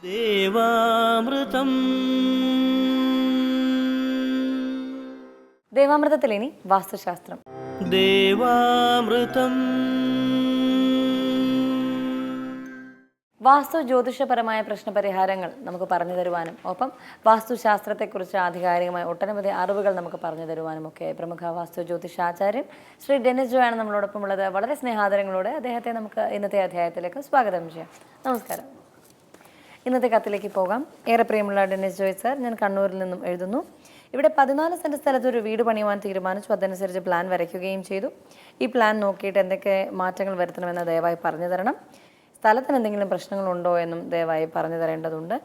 ദേവാമൃതം. ദേവാമൃതത്തിൽ ഇനി വാസ്തുശാസ്ത്രം. ദേവാമൃതം. വാസ്തു ജ്യോതിഷപരമായ പ്രശ്നപരിഹാരങ്ങൾ നമുക്ക് പറഞ്ഞു തരുവാനും ഒപ്പം വാസ്തുശാസ്ത്രത്തെക്കുറിച്ച് ആധികാരികമായ ഒട്ടനവധി അറിവുകൾ നമുക്ക് പറഞ്ഞു തരുവാനും ഒക്കെ പ്രമുഖ വാസ്തു ജ്യോതിഷാചാര്യൻ ശ്രീ ഡെന്നിസ് ജോയാണ് നമ്മളോടൊപ്പം ഉള്ളത്. വളരെ സ്നേഹാദരങ്ങളോടെ അദ്ദേഹത്തെ നമുക്ക് ഇന്നത്തെ അധ്യായത്തിലേക്ക് സ്വാഗതം ചെയ്യാം. നമസ്കാരം. ഇന്നത്തെ കത്തിലേക്ക് പോകാം. ഏറെ പ്രിയമുള്ള ഡെന്നിസ് ജോയ് സർ, ഞാൻ കണ്ണൂരിൽ നിന്നും എഴുതുന്നു. ഇവിടെ 14 സെൻറ്റ് സ്ഥലത്ത് ഒരു വീട് പണിയുവാൻ തീരുമാനിച്ചു. അതനുസരിച്ച് പ്ലാൻ വരയ്ക്കുകയും ചെയ്തു. ഈ പ്ലാൻ നോക്കിയിട്ട് എന്തൊക്കെ മാറ്റങ്ങൾ വരുത്തണമെന്ന് ദയവായി പറഞ്ഞു തരണം. സ്ഥലത്തിന് എന്തെങ്കിലും പ്രശ്നങ്ങളുണ്ടോ എന്നും ദയവായി പറഞ്ഞു തരേണ്ടതുണ്ട്.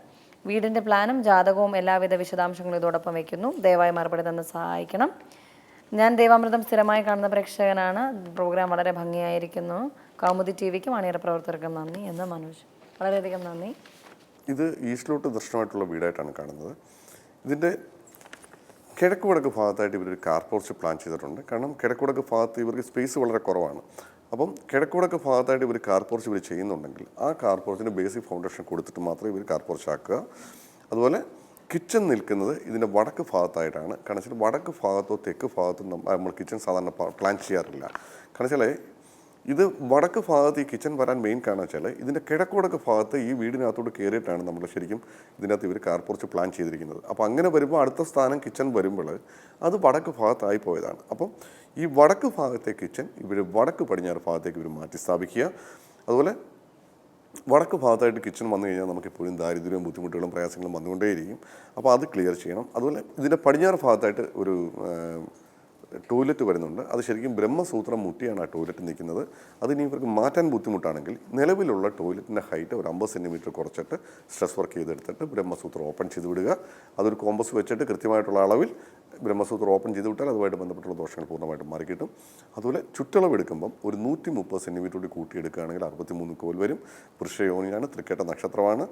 വീടിൻ്റെ പ്ലാനും ജാതകവും എല്ലാവിധ വിശദാംശങ്ങളും ഇതോടൊപ്പം വയ്ക്കുന്നു. ദയവായി മറുപടി തന്ന് സഹായിക്കണം. ഞാൻ ദേവാമൃതം സ്ഥിരമായി കാണുന്ന പ്രേക്ഷകനാണ്. പ്രോഗ്രാം വളരെ ഭംഗിയായിരിക്കുന്നു. കൗമുദി ടിവിക്കും അണിയറ പ്രവർത്തകർക്കും നന്ദി എന്ന് മനോജ്. വളരെയധികം നന്ദി. ഇത് ഈസ്റ്റിലോട്ട് ദർശനമായിട്ടുള്ള വീടായിട്ടാണ് കാണുന്നത്. ഇതിൻ്റെ കിഴക്ക് വടക്ക് ഭാഗത്തായിട്ട് ഇവരൊരു കാർ പോർച്ച് പ്ലാൻ ചെയ്തിട്ടുണ്ട്. കാരണം കിഴക്ക് വടക്ക് ഭാഗത്ത് ഇവർക്ക് സ്പേസ് വളരെ കുറവാണ്. അപ്പം കിഴക്ക് വടക്ക് ഭാഗത്തായിട്ട് ഇവർ കാർ പോർച്ച് ഇവർ ചെയ്യുന്നുണ്ടെങ്കിൽ ആ കാർ പോർച്ചിന് ബേസിക് ഫൗണ്ടേഷൻ കൊടുത്തിട്ട് മാത്രമേ ഇവർ കാർ പോർച്ച് ആക്കുക. അതുപോലെ കിച്ചൺ നിൽക്കുന്നത് ഇതിൻ്റെ വടക്ക് ഭാഗത്തായിട്ടാണ്. കാരണം വെച്ചാൽ വടക്ക് ഭാഗത്തോ തെക്ക് ഭാഗത്തോ നമ്മൾ കിച്ചൺ സാധാരണ പ്ലാൻ ചെയ്യാറില്ല. കാരണം വെച്ചാൽ ഇത് വടക്ക് ഭാഗത്ത് ഈ കിച്ചൺ വരാൻ മെയിൻ കാരണം വെച്ചാൽ ഇതിൻ്റെ കിഴക്ക് വടക്ക് ഭാഗത്ത് ഈ വീടിനകത്തോട്ട് കയറിയിട്ടാണ് നമ്മൾ ശരിക്കും ഇതിനകത്ത് ഇവർ കാർ പോർച്ച് പ്ലാൻ ചെയ്തിരിക്കുന്നത്. അപ്പോൾ അങ്ങനെ വരുമ്പോൾ അടുത്ത സ്ഥാനം കിച്ചൺ വരുമ്പോൾ അത് വടക്ക് ഭാഗത്തായി പോയതാണ്. അപ്പം ഈ വടക്ക് ഭാഗത്തെ കിച്ചൺ ഇവർ വടക്ക് പടിഞ്ഞാറ് ഭാഗത്തേക്ക് ഇവർ മാറ്റി സ്ഥാപിക്കുക. അതുപോലെ വടക്ക് ഭാഗത്തായിട്ട് കിച്ചൺ വന്നു കഴിഞ്ഞാൽ നമുക്കെപ്പോഴും ദാരിദ്ര്യവും ബുദ്ധിമുട്ടുകളും പ്രയാസങ്ങളും വന്നുകൊണ്ടേയിരിക്കും. അപ്പോൾ അത് ക്ലിയർ ചെയ്യണം. അതുപോലെ ഇതിൻ്റെ പടിഞ്ഞാറ് ഭാഗത്തായിട്ട് ഒരു ടോയ്ലറ്റ് വരുന്നുണ്ട്. അത് ശരിക്കും ബ്രഹ്മസൂത്രം മുട്ടിയാണ് ആ ടോയ്ലറ്റ് നിൽക്കുന്നത്. അതിനി ഇവർക്ക് മാറ്റാൻ ബുദ്ധിമുട്ടാണെങ്കിൽ നിലവിലുള്ള ടോയ്ലറ്റിൻ്റെ ഹൈറ്റ് ഒരു 50 സെൻറ്റിമീറ്റർ കുറച്ചിട്ട് സ്ട്രെസ് വർക്ക് ചെയ്തെടുത്തിട്ട് ബ്രഹ്മസൂത്രം ഓപ്പൺ ചെയ്ത് വിടുക. അതൊരു കോമ്പസ് വെച്ചിട്ട് കൃത്യമായിട്ടുള്ള അളവിൽ ബ്രഹ്മസൂത്രം ഓപ്പൺ ചെയ്ത് വിട്ടാൽ അതുമായിട്ട് ബന്ധപ്പെട്ടുള്ള ദോഷങ്ങൾ പൂർണ്ണമായിട്ടും മാറിക്കിട്ടും. അതുപോലെ ചുറ്റളവ് എടുക്കുമ്പം ഒരു 130 സെൻറ്റിമീറ്റർ കൂടി കൂട്ടിയെടുക്കുകയാണെങ്കിൽ 63 കോൽ വരും. വൃഷയോനിയാണ്, തൃക്കേട്ട നക്ഷത്രമാണ്,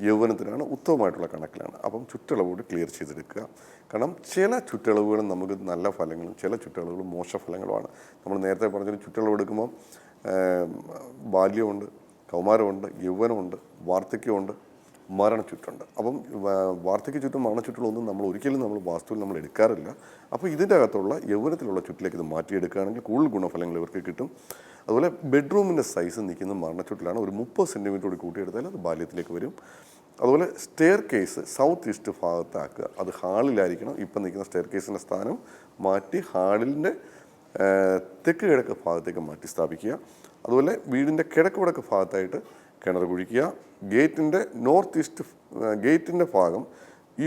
യൗവനത്തിനാണ്, ഉത്തമമായിട്ടുള്ള കണക്കിലാണ്. അപ്പം ചുറ്റളവ് കൂടി ക്ലിയർ ചെയ്തെടുക്കുക. കാരണം ചില ചുറ്റളവുകളും നമുക്ക് നല്ല ഫലങ്ങളും ചില ചുറ്റളവുകളും മോശഫലങ്ങളുമാണ്. നമ്മൾ നേരത്തെ പറഞ്ഞൊരു ചുറ്റളവ് എടുക്കുമ്പോൾ ബാല്യമുണ്ട്, കൗമാരമുണ്ട്, യൗവനമുണ്ട്, വാർദ്ധക്യമുണ്ട്, മരണച്ചുറ്റുണ്ട്. അപ്പം വാർദ്ധക്യ ചുറ്റും മരണച്ചുറ്റുകളൊന്നും നമ്മൾ ഒരിക്കലും നമ്മൾ വാസ്തുവിൽ നമ്മൾ എടുക്കാറില്ല. അപ്പോൾ ഇതിൻ്റെ അകത്തുള്ള യൗവനത്തിലുള്ള ചുറ്റിലേക്ക് ഇത് മാറ്റിയെടുക്കുകയാണെങ്കിൽ കൂടുതൽ ഗുണഫലങ്ങൾ ഇവർക്ക് കിട്ടും. അതുപോലെ ബെഡ്റൂമിൻ്റെ സൈസ് നിൽക്കുന്ന മരണച്ചുറ്റിലാണ്. ഒരു 30 സെൻറ്റിമീറ്റർ കൂടി കൂട്ടിയെടുത്താൽ അത് ബാല്യത്തിലേക്ക് വരും. അതുപോലെ സ്റ്റെയർ കേസ് സൗത്ത് ഈസ്റ്റ് ഭാഗത്താക്കുക. അത് ഹാളിലായിരിക്കണം. ഇപ്പം നിൽക്കുന്ന സ്റ്റെയർ കേസിൻ്റെ സ്ഥാനം മാറ്റി ഹാളിൻ്റെ തെക്ക് കിഴക്ക് ഭാഗത്തേക്ക് മാറ്റി സ്ഥാപിക്കുക. അതുപോലെ വീടിൻ്റെ കിഴക്ക് വടക്ക് ഭാഗത്തായിട്ട് കിണർ കുഴിക്കുക. ഗേറ്റിൻ്റെ ഭാഗം ഈ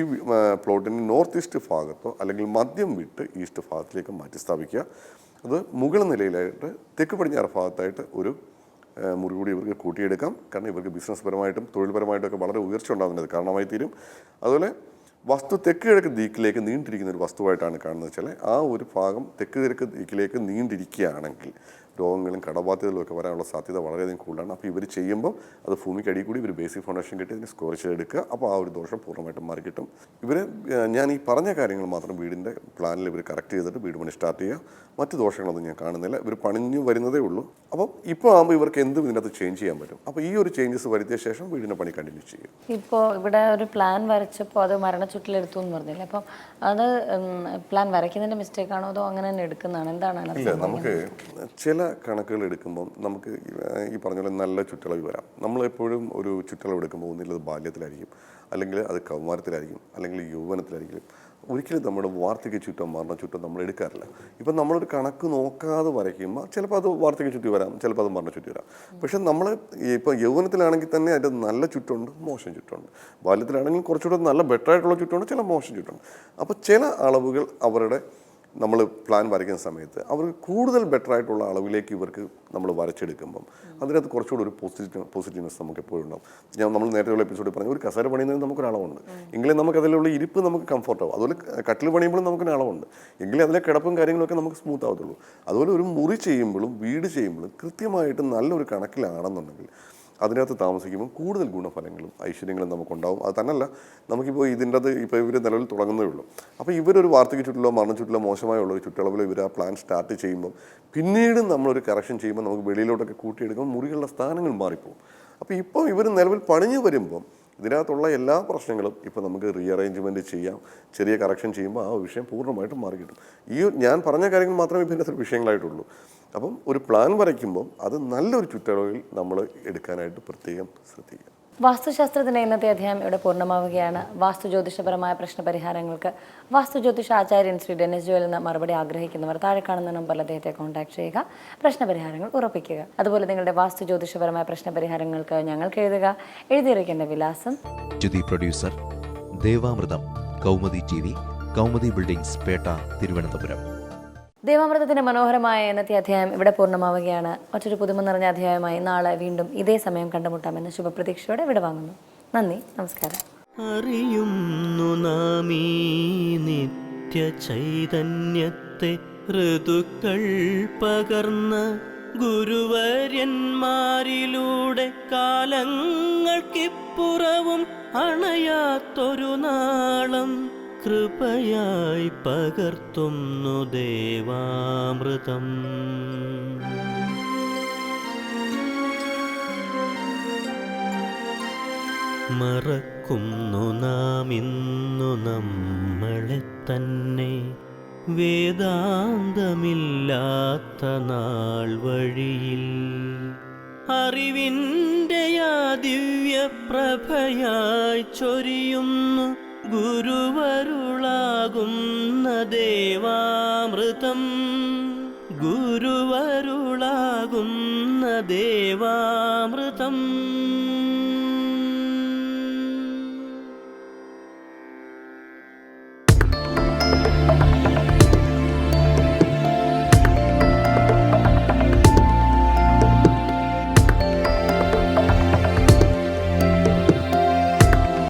പ്ലോട്ടിൻ്റെ നോർത്ത് ഈസ്റ്റ് ഭാഗത്തോ അല്ലെങ്കിൽ മദ്യം വിട്ട് ഈസ്റ്റ് ഭാഗത്തിലേക്ക് മാറ്റി സ്ഥാപിക്കുക. അത് മുകൾ നിലയിലായിട്ട് തെക്ക് പടിഞ്ഞാറ് ഭാഗത്തായിട്ട് ഒരു മുറി കൂടി ഇവർക്ക് കൂട്ടിയെടുക്കാം. കാരണം ഇവർക്ക് ബിസിനസ് പരമായിട്ടും തൊഴിൽപരമായിട്ടൊക്കെ വളരെ ഉയർച്ച ഉണ്ടാകുന്നത് കാരണമായി തീരും. അതുപോലെ വസ്തു തെക്ക് കിഴക്ക് ദിക്കിലേക്ക് നീണ്ടിരിക്കുന്ന ഒരു വസ്തുവായിട്ടാണ് കാണുന്നത് വെച്ചാൽ ആ ഒരു ഭാഗം തെക്ക് കിഴക്ക് ദിക്കിലേക്ക് നീണ്ടിരിക്കുകയാണെങ്കിൽ രോഗങ്ങളും കടബാധ്യതകളും ഒക്കെ വരാനുള്ള സാധ്യത വളരെയധികം കൂടുതലാണ്. അപ്പോൾ ഇവർ ചെയ്യുമ്പോൾ അത് ഭൂമിക്ക് അടിയിൽ കൂടി ഇവർ ബേസിക് ഫൗണ്ടേഷൻ കിട്ടി അതിന് സ്കോർ ചെയ്തെടുക്കുക. അപ്പോൾ ആ ഒരു ദോഷം പൂർണ്ണമായിട്ടും മാറി കിട്ടും. ഇവർ ഞാൻ ഈ പറഞ്ഞ കാര്യങ്ങൾ മാത്രം വീടിൻ്റെ പ്ലാനിൽ ഇവർ കറക്റ്റ് ചെയ്തിട്ട് വീട് പണി സ്റ്റാർട്ട് ചെയ്യുക. മറ്റ് ദോഷങ്ങളൊന്നും ഞാൻ കാണുന്നില്ല. ഇവർ പണിഞ്ഞു വരുന്നതേ ഉള്ളൂ. അപ്പം ഇപ്പോൾ ആകുമ്പോൾ ഇവർക്ക് എന്തും ഇതിനകത്ത് ചേഞ്ച് ചെയ്യാൻ പറ്റും. അപ്പോൾ ഈ ഒരു ചേഞ്ചസ് വരുത്തിയ ശേഷം വീടിൻ്റെ പണി കണ്ടിന്യൂ ചെയ്യും. ഇപ്പോൾ ഇവിടെ ഒരു പ്ലാൻ വരച്ചപ്പോൾ അത് മരണച്ചുറ്റിലെടുത്തു എന്ന് പറഞ്ഞില്ലേ, അപ്പം അത് പ്ലാൻ വരയ്ക്കുന്നതിൻ്റെ മിസ്റ്റേക്കാണോ അതോ അങ്ങനെ തന്നെ എടുക്കുന്നതാണ്? എന്താണ്? ഇല്ല, നമുക്ക് ചില കണക്കുകൾ എടുക്കുമ്പം നമുക്ക് ഈ പറഞ്ഞ പോലെ നല്ല ചുറ്റളവ് വരാം. നമ്മളെപ്പോഴും ഒരു ചുറ്റളവ് എടുക്കുമ്പോൾ ഒന്നില്ലത് ബാല്യത്തിലായിരിക്കും, അല്ലെങ്കിൽ അത് കൗമാരത്തിലായിരിക്കും, അല്ലെങ്കിൽ യൗവനത്തിലായിരിക്കും. ഒരിക്കലും നമ്മുടെ വാർദ്ധക്യ ചുറ്റോ മരണ ചുറ്റോ നമ്മൾ എടുക്കാറില്ല. ഇപ്പം നമ്മളൊരു കണക്ക് നോക്കാതെ വരയ്ക്കുമ്പോൾ ചിലപ്പോൾ അത് വാർദ്ധക്യ ചുറ്റി വരാം, ചിലപ്പോൾ അത് മരണ ചുറ്റി വരാം. പക്ഷെ നമ്മൾ ഇപ്പോൾ യൗവനത്തിലാണെങ്കിൽ തന്നെ അതിൻ്റെ നല്ല ചുറ്റുണ്ട്, മോശം ചുറ്റുണ്ട്. ബാല്യത്തിലാണെങ്കിൽ കുറച്ചുകൂടെ നല്ല ബെറ്ററായിട്ടുള്ള ചുറ്റുണ്ട്, ചില മോശം ചുറ്റുണ്ട്. അപ്പോൾ ചില അളവുകൾ അവരുടെ നമ്മൾ പ്ലാൻ വരയ്ക്കുന്ന സമയത്ത് അവർക്ക് കൂടുതൽ ബെറ്ററായിട്ടുള്ള അളവിലേക്ക് ഇവർക്ക് നമ്മൾ വരച്ചെടുക്കുമ്പം അതിനകത്ത് കുറച്ചുകൂടി ഒരു പോസിറ്റീവ്നെസ് നമുക്ക് എപ്പോഴും ഉണ്ടാവും. നമ്മൾ നേരത്തെയുള്ള എപ്പിസോഡിൽ പറഞ്ഞു ഒരു കസേര പണിയുന്നതിന് നമുക്കൊരളവുണ്ട്, എങ്കിലും നമുക്ക് അതിലുള്ള ഇരിപ്പ് നമുക്ക് കംഫർട്ടാവും. അതുപോലെ കട്ടിൽ പണിയുമ്പോഴും നമുക്കൊരു അളവുണ്ട്, എങ്കിലും അതിലെ കിടപ്പും കാര്യങ്ങളൊക്കെ നമുക്ക് സ്മൂത്ത് ആവത്തുള്ളൂ. അതുപോലെ ഒരു മുറി ചെയ്യുമ്പോഴും വീട് ചെയ്യുമ്പോഴും കൃത്യമായിട്ട് നല്ലൊരു കണക്കിലാണെന്നുണ്ടെങ്കിൽ അതിനകത്ത് താമസിക്കുമ്പോൾ കൂടുതൽ ഗുണഫലങ്ങളും ഐശ്വര്യങ്ങളും നമുക്കുണ്ടാവും. അത് തന്നെയല്ല, നമുക്കിപ്പോൾ ഇതിൻ്റെ അത് ഇപ്പോൾ ഇവർ നിലവിൽ തുടങ്ങുന്നേ ഉള്ളൂ. അപ്പോൾ ഇവരൊരു വാർദ്ധക്യ ചുറ്റിലോ മരണ ചുറ്റിലോ മോശമായുള്ള ഒരു ചുറ്റളവിൽ ഇവർ ആ പ്ലാൻ സ്റ്റാർട്ട് ചെയ്യുമ്പോൾ പിന്നീട് നമ്മളൊരു കറക്ഷൻ ചെയ്യുമ്പോൾ നമുക്ക് വെളിയിലോട്ടൊക്കെ കൂട്ടിയെടുക്കുമ്പോൾ മുറികളുടെ സ്ഥാനങ്ങൾ മാറിപ്പോകും. അപ്പോൾ ഇപ്പോൾ ഇവർ നിലവിൽ പണിഞ്ഞു വരുമ്പം ഇതിനകത്തുള്ള എല്ലാ പ്രശ്നങ്ങളും ഇപ്പോൾ നമുക്ക് റീഅറേഞ്ച്മെൻറ്റ് ചെയ്യാം, ചെറിയ കറക്ഷൻ ചെയ്യുമ്പോൾ ആ വിഷയം പൂർണ്ണമായിട്ടും മാറി കിട്ടും. ഞാൻ പറഞ്ഞ കാര്യങ്ങൾ മാത്രമേ ഇതിനകത്ത് വിഷയങ്ങളായിട്ടുള്ളൂ. അപ്പം ഒരു പ്ലാൻ വരയ്ക്കുമ്പോൾ അത് നല്ലൊരു ചുറ്റളവിൽ നമ്മൾ എടുക്കാനായിട്ട് പ്രത്യേകം ശ്രദ്ധിക്കുക. വാസ്തുശാസ്ത്രത്തിൻ്റെ ഇന്നത്തെ അധ്യായം ഇവിടെ പൂർണ്ണമാവുകയാണ്. വാസ്തു ജ്യോതിഷപരമായ പ്രശ്നപരിഹാരങ്ങൾക്ക് വാസ്തു ജ്യോതിഷ ആചാര്യൻ ശ്രീ ഡെന്നിസ് ജോയിൽ നിന്ന് മറുപടി ആഗ്രഹിക്കുന്നവർ താഴെ കാണുന്ന നമ്പറിൽ അദ്ദേഹത്തെ കോൺടാക്ട് ചെയ്യുക, പ്രശ്നപരിഹാരങ്ങൾ ഉറപ്പിക്കുക. അതുപോലെ നിങ്ങളുടെ വാസ്തു ജ്യോതിഷപരമായ പ്രശ്നപരിഹാരങ്ങൾക്ക് ഞങ്ങൾക്ക് എഴുതുക. എഴുതിയിരിക്കേണ്ട വിലാസം: Jyothi producer, Devamrutham, Kaumudi TV, Kaumudi buildings, Pettah, Thiruvananthapuram. ദേവാമൃതത്തിൻ്റെ മനോഹരമായ ഇന്നത്തെ അധ്യായം ഇവിടെ പൂർണ്ണമാവുകയാണ്. മറ്റൊരു പുതുമ നിറഞ്ഞ അധ്യായമായി നാളെ വീണ്ടും ഇതേ സമയം കണ്ടുമുട്ടാമെന്ന ശുഭപ്രതീക്ഷയോടെ ഇവിടെ വാങ്ങുന്നു. നന്ദി, നമസ്കാരം. അറിയുന്നു നാം ഈ നിത്യ ചൈതന്യത്തെ, ഋതുക്കൾ പകർന്ന ഗുരുവര്യന്മാരിലൂടെ കാലങ്ങൾക്കിപ്പുറവും അണയാത്തൊരു നാളം കൃപയായി പകർത്തുന്നു ദേവാമൃതം. മറക്കുന്നു നാം ഇന്നു നമ്മളെ തന്നെ, വേദാന്തമില്ലാത്ത നാൾ വഴിയിൽ അറിവിൻ്റെ ആ ദിവ്യപ്രഭയായി ചൊരിയുന്നു ഗുരുവരുളാകുന്ന ദേവാമൃതം. ഗുരുവരുളാകുന്ന ദേവാമൃതം.